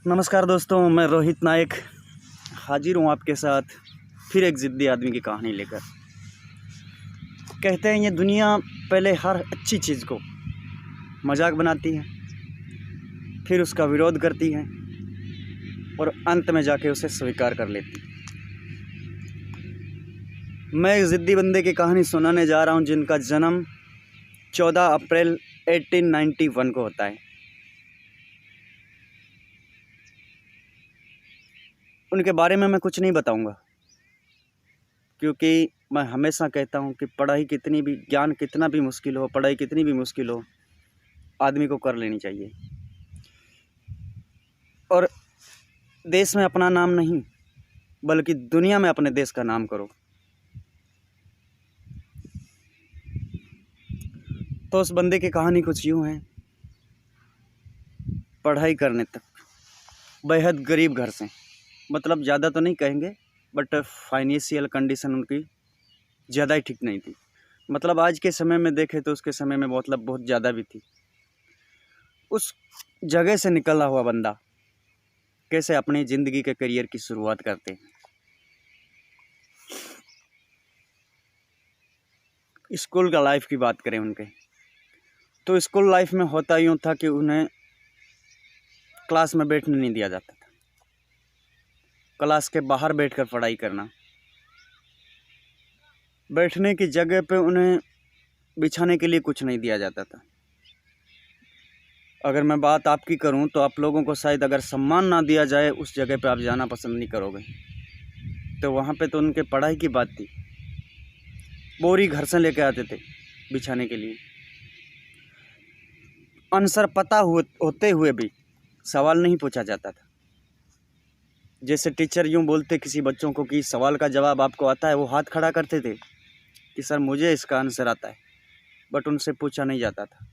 नमस्कार दोस्तों, मैं रोहित नायक हाजिर हूँ आपके साथ फिर एक ज़िद्दी आदमी की कहानी लेकर। कहते हैं ये दुनिया पहले हर अच्छी चीज़ को मजाक बनाती है, फिर उसका विरोध करती है और अंत में जाके उसे स्वीकार कर लेती है। मैं एक ज़िद्दी बंदे की कहानी सुनाने जा रहा हूँ जिनका जन्म 14 अप्रैल 1891 को होता है। उनके बारे में मैं कुछ नहीं बताऊंगा, क्योंकि मैं हमेशा कहता हूं कि पढ़ाई कितनी भी, ज्ञान कितना भी मुश्किल हो, पढ़ाई कितनी भी मुश्किल हो, आदमी को कर लेनी चाहिए। और देश में अपना नाम नहीं बल्कि दुनिया में अपने देश का नाम करो। तो उस बंदे की कहानी कुछ यूँ है। पढ़ाई करने तक बेहद गरीब घर से, मतलब ज़्यादा तो नहीं कहेंगे, बट फाइनेंशियल कंडीशन उनकी ज़्यादा ही ठीक नहीं थी। मतलब आज के समय में देखें तो उसके समय में मतलब बहुत ज़्यादा भी थी। उस जगह से निकला हुआ बंदा कैसे अपनी ज़िंदगी के करियर की शुरुआत करते हैं। स्कूल का लाइफ की बात करें उनके, तो स्कूल लाइफ में होता यूँ था कि उन्हें क्लास में बैठने नहीं दिया जाता था। क्लास के बाहर बैठकर पढ़ाई करना, बैठने की जगह पे उन्हें बिछाने के लिए कुछ नहीं दिया जाता था। अगर मैं बात आपकी करूं तो आप लोगों को शायद अगर सम्मान ना दिया जाए उस जगह पे आप जाना पसंद नहीं करोगे। तो वहाँ पे तो उनके पढ़ाई की बात थी। बोरी घर से लेके आते थे बिछाने के लिए। आंसर पता होते हुए भी सवाल नहीं पूछा जाता था। जैसे टीचर यूँ बोलते किसी बच्चों को कि सवाल का जवाब आपको आता है, वो हाथ खड़ा करते थे कि सर मुझे इसका आंसर आता है, बट उनसे पूछा नहीं जाता था।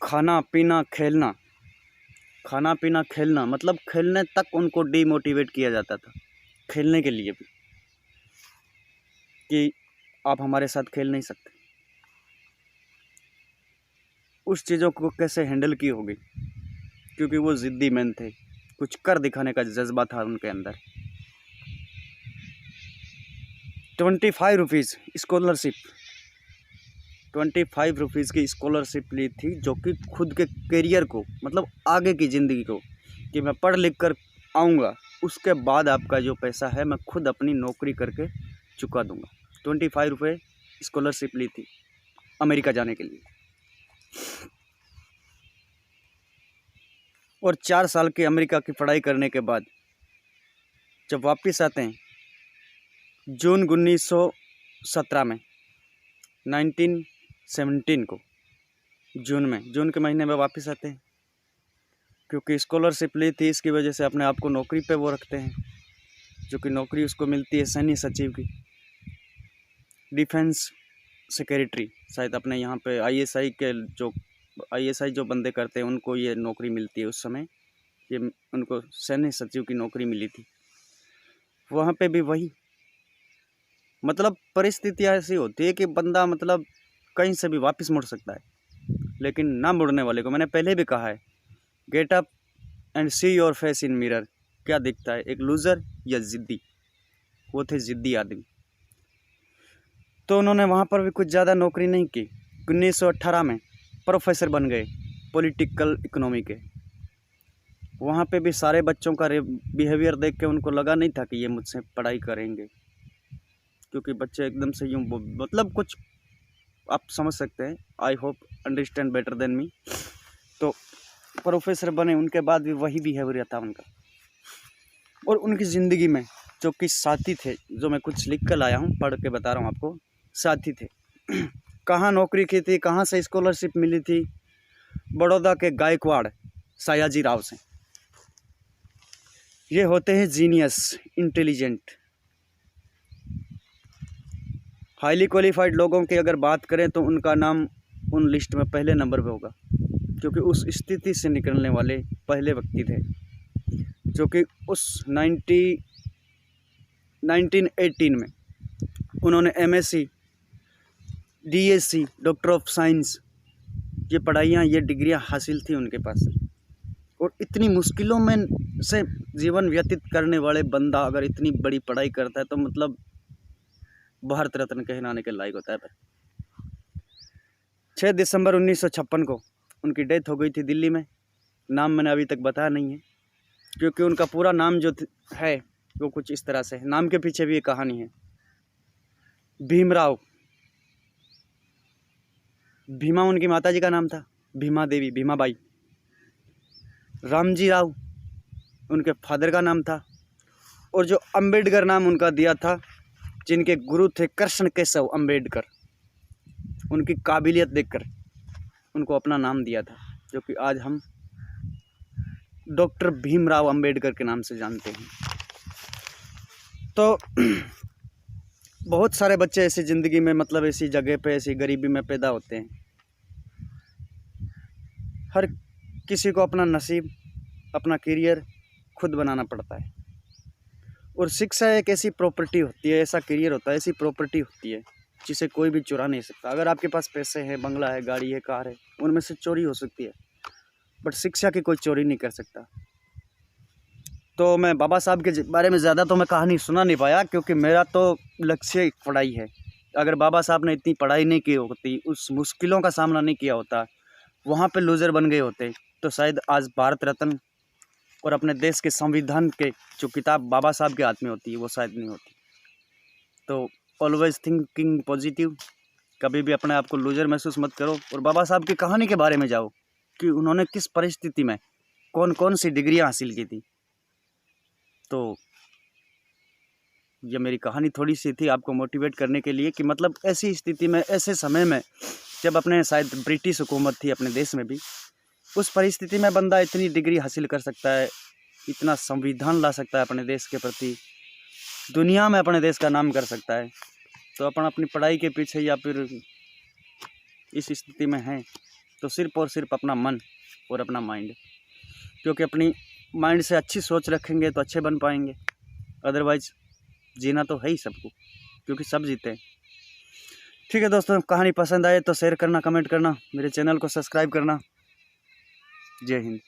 खाना पीना खेलना, खाना पीना खेलना, मतलब खेलने तक उनको डीमोटिवेट किया जाता था। खेलने के लिए भी कि आप हमारे साथ खेल नहीं सकते। उस चीज़ों को कैसे हैंडल की होगी, क्योंकि वो ज़िद्दी मैन थे, कुछ कर दिखाने का जज्बा था उनके अंदर। 25 रुपीज़ स्कॉलरशिप, 25 रुपीज़ की स्कॉलरशिप ली थी, जो कि खुद के करियर को, मतलब आगे की ज़िंदगी को, कि मैं पढ़ लिख कर आऊँगा, उसके बाद आपका जो पैसा है मैं खुद अपनी नौकरी करके चुका दूँगा। 25 रुपये स्कॉलरशिप ली थी अमेरिका जाने के लिए। और 4 साल की अमेरिका की पढ़ाई करने के बाद जब वापस आते हैं जून 1917 में, 1917 को जून के महीने में वापस आते हैं, क्योंकि स्कॉलरशिप ली थी। इसकी वजह से अपने आप को नौकरी पे वो रखते हैं, जो कि नौकरी उसको मिलती है सैन्य सचिव की, डिफेंस सेक्रेटरी। शायद अपने यहाँ पे आईएसआई जो बंदे करते हैं उनको ये नौकरी मिलती है। उस समय ये उनको सैन्य सचिव की नौकरी मिली थी। वहाँ पे भी वही, मतलब परिस्थितियाँ ऐसी होती है कि बंदा मतलब कहीं से भी वापस मुड़ सकता है, लेकिन ना मुड़ने वाले को, मैंने पहले भी कहा है, get up and see your face in mirror. क्या दिखता है, एक लूज़र या ज़िद्दी? वो थे ज़िद्दी आदमी। तो उन्होंने वहाँ पर भी कुछ ज़्यादा नौकरी नहीं की। 1918 में प्रोफेसर बन गए पॉलिटिकल इकोनॉमी के। वहाँ पे भी सारे बच्चों का बिहेवियर देख के उनको लगा नहीं था कि ये मुझसे पढ़ाई करेंगे, क्योंकि बच्चे एकदम से यूँ मतलब कुछ आप समझ सकते हैं। I hope understand better than me. तो प्रोफेसर बने, उनके बाद भी वही बिहेवियर था उनका। और उनकी ज़िंदगी में जो कि साथी थे, जो मैं कुछ लिख कर लाया हूँ, पढ़ के बता रहा हूँ आपको, साथी थे। कहाँ नौकरी की थी, कहाँ से स्कॉलरशिप मिली थी? बड़ौदा के गायकवाड़ सयाजी राव से। ये होते हैं जीनियस, इंटेलिजेंट, हाईली क्वालिफाइड लोगों की अगर बात करें तो उनका नाम उन लिस्ट में पहले नंबर पे होगा, क्योंकि उस स्थिति से निकलने वाले पहले व्यक्ति थे, जो कि उस 1918 में उन्होंने MSc, DSc, doctor of science ये पढ़ाइयाँ, ये डिग्रियाँ हासिल थी उनके पास। और इतनी मुश्किलों में से जीवन व्यतीत करने वाले बंदा अगर इतनी बड़ी पढ़ाई करता है तो मतलब भारत रत्न कहलाने के लायक होता है। 6 दिसंबर 1956 को उनकी डेथ हो गई थी दिल्ली में। नाम मैंने अभी तक बताया नहीं है, क्योंकि उनका पूरा नाम जो है वो कुछ इस तरह से है। नाम के पीछे भी एक कहानी है। भीमराव, भीमा उनकी माताजी का नाम था, भीमा देवी, भीमाबाई। रामजी राव उनके फादर का नाम था। और जो अंबेडकर नाम उनका दिया था, जिनके गुरु थे कृष्ण केशव अंबेडकर, उनकी काबिलियत देखकर उनको अपना नाम दिया था, जो कि आज हम डॉक्टर भीमराव अंबेडकर के नाम से जानते हैं। तो बहुत सारे बच्चे ऐसी ज़िंदगी में, मतलब ऐसी जगह पे, ऐसी गरीबी में पैदा होते हैं। हर किसी को अपना नसीब, अपना करियर खुद बनाना पड़ता है। और शिक्षा एक ऐसी प्रॉपर्टी होती है, ऐसा करियर होता है, ऐसी प्रॉपर्टी होती है जिसे कोई भी चुरा नहीं सकता। अगर आपके पास पैसे हैं, बंगला है, गाड़ी है, कार है, उनमें से चोरी हो सकती है, बट शिक्षा की कोई चोरी नहीं कर सकता। तो मैं बाबा साहब के बारे में ज़्यादा तो मैं कहानी सुना नहीं पाया, क्योंकि मेरा तो लक्ष्य पढ़ाई है। अगर बाबा साहब ने इतनी पढ़ाई नहीं की होती, उस मुश्किलों का सामना नहीं किया होता, वहाँ पे लूज़र बन गए होते, तो शायद आज भारत रत्न और अपने देश के संविधान के जो किताब बाबा साहब के हाथ में होती है वो शायद नहीं होती। तो ऑलवेज थिंकिंग पॉजिटिव, कभी भी अपने आप को लूज़र महसूस मत करो, और बाबा साहब की कहानी के बारे में जाओ कि उन्होंने किस परिस्थिति में कौन कौन सी डिग्रियाँ हासिल की थी। तो ये मेरी कहानी थोड़ी सी थी आपको मोटिवेट करने के लिए कि मतलब ऐसी स्थिति में, ऐसे समय में, जब अपने शायद ब्रिटिश हुकूमत थी अपने देश में भी, उस परिस्थिति में बंदा इतनी डिग्री हासिल कर सकता है, इतना संविधान ला सकता है अपने देश के प्रति, दुनिया में अपने देश का नाम कर सकता है। तो अपन अपनी पढ़ाई के पीछे या फिर इस स्थिति में हैं तो सिर्फ और सिर्फ अपना मन और अपना माइंड, क्योंकि अपनी माइंड से अच्छी सोच रखेंगे तो अच्छे बन पाएंगे। अदरवाइज जीना तो है ही सबको, क्योंकि सब जीते हैं। ठीक है दोस्तों, कहानी पसंद आए तो शेयर करना, कमेंट करना, मेरे चैनल को सब्सक्राइब करना। जय हिंद।